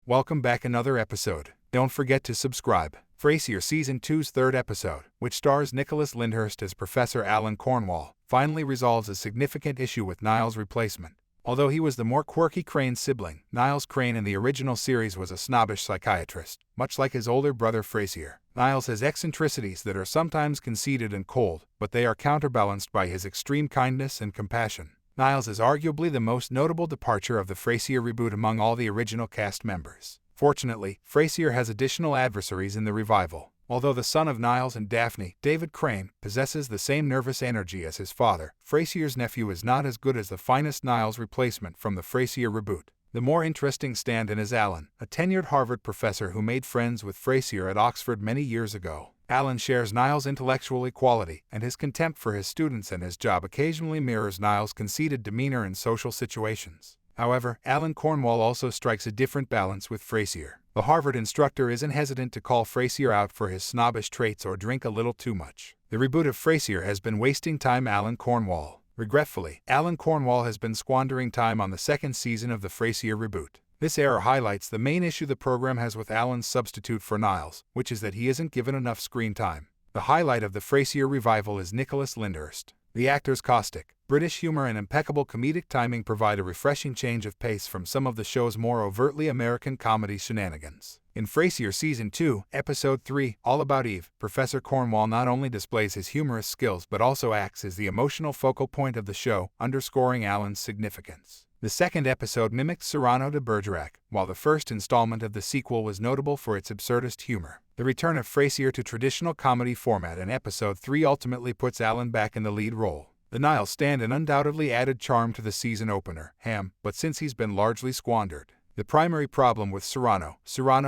Welcome back another episode. Don't forget to subscribe. Frasier Season 2's third episode, which stars Nicholas Lyndhurst as Professor Alan Cornwall, finally resolves a significant issue with Niles' replacement. Although he was the more quirky Crane sibling, Niles Crane in the original series was a snobbish psychiatrist, much like his older brother Frasier. Niles has eccentricities that are sometimes conceited and cold, but they are counterbalanced by his extreme kindness and compassion. Niles is arguably the most notable departure of the Frasier reboot among all the original cast members. Fortunately, Frasier has additional adversaries in the revival. Although the son of Niles and Daphne, David Crane, possesses the same nervous energy as his father, Frasier's nephew is not as good as the finest Niles replacement from the Frasier reboot. The more interesting stand-in is Alan, a tenured Harvard professor who made friends with Frasier at Oxford many years ago. Alan shares Niles' intellectual equality, and his contempt for his students and his job occasionally mirrors Niles' conceited demeanor in social situations. However, Alan Cornwall also strikes a different balance with Frasier. The Harvard instructor isn't hesitant to call Frasier out for his snobbish traits or drink a little too much. The reboot of Frasier has been wasting time Alan Cornwall. Regretfully, Alan Cornwall has been squandering time on the second season of the Frasier reboot. This error highlights the main issue the program has with Alan's substitute for Niles, which is that he isn't given enough screen time. The highlight of the Frasier revival is Nicholas Lyndhurst. The actor's caustic, British humor and impeccable comedic timing provide a refreshing change of pace from some of the show's more overtly American comedy shenanigans. In Frasier Season 2, Episode 3, All About Eve, Professor Cornwall not only displays his humorous skills but also acts as the emotional focal point of the show, underscoring Alan's significance. The second episode mimicked Cyrano de Bergerac, while the first installment of the sequel was notable for its absurdist humor. The return of Frasier to traditional comedy format in Episode 3 ultimately puts Alan back in the lead role. The Niles stand-in undoubtedly added charm to the season opener, Ham, but since he's been largely squandered. The primary problem with Cyrano,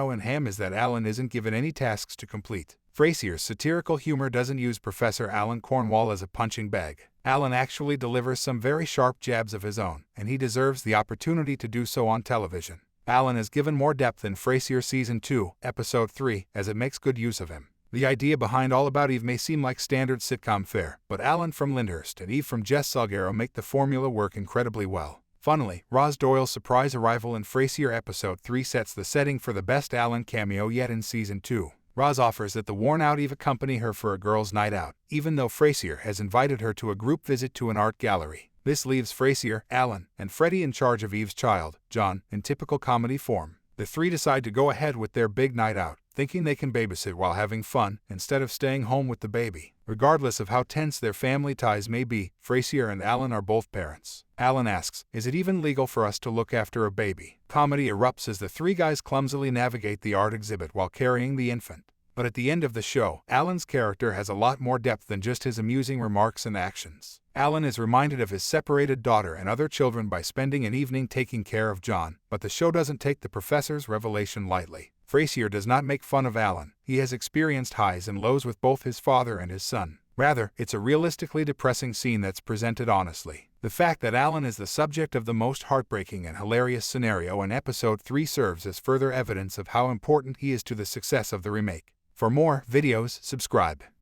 and Ham is that Alan isn't given any tasks to complete. Frasier's satirical humor doesn't use Professor Alan Cornwall as a punching bag. Alan actually delivers some very sharp jabs of his own, and he deserves the opportunity to do so on television. Alan is given more depth in Frasier Season 2, Episode 3, as it makes good use of him. The idea behind All About Eve may seem like standard sitcom fare, but Alan from Lyndhurst and Eve from Jess Salguero make the formula work incredibly well. Funnily, Roz Doyle's surprise arrival in Frasier Episode 3 sets the setting for the best Alan cameo yet in Season 2. Roz offers that the worn-out Eve accompany her for a girls' night out, even though Frasier has invited her to a group visit to an art gallery. This leaves Frasier, Alan, and Freddie in charge of Eve's child, John, in typical comedy form. The three decide to go ahead with their big night out, thinking they can babysit while having fun, instead of staying home with the baby. Regardless of how tense their family ties may be, Frasier and Alan are both parents. Alan asks, "Is it even legal for us to look after a baby?" Comedy erupts as the three guys clumsily navigate the art exhibit while carrying the infant. But at the end of the show, Alan's character has a lot more depth than just his amusing remarks and actions. Alan is reminded of his separated daughter and other children by spending an evening taking care of John, but the show doesn't take the professor's revelation lightly. Frasier does not make fun of Alan. He has experienced highs and lows with both his father and his son. Rather, it's a realistically depressing scene that's presented honestly. The fact that Alan is the subject of the most heartbreaking and hilarious scenario in Episode 3 serves as further evidence of how important he is to the success of the remake. For more videos, subscribe.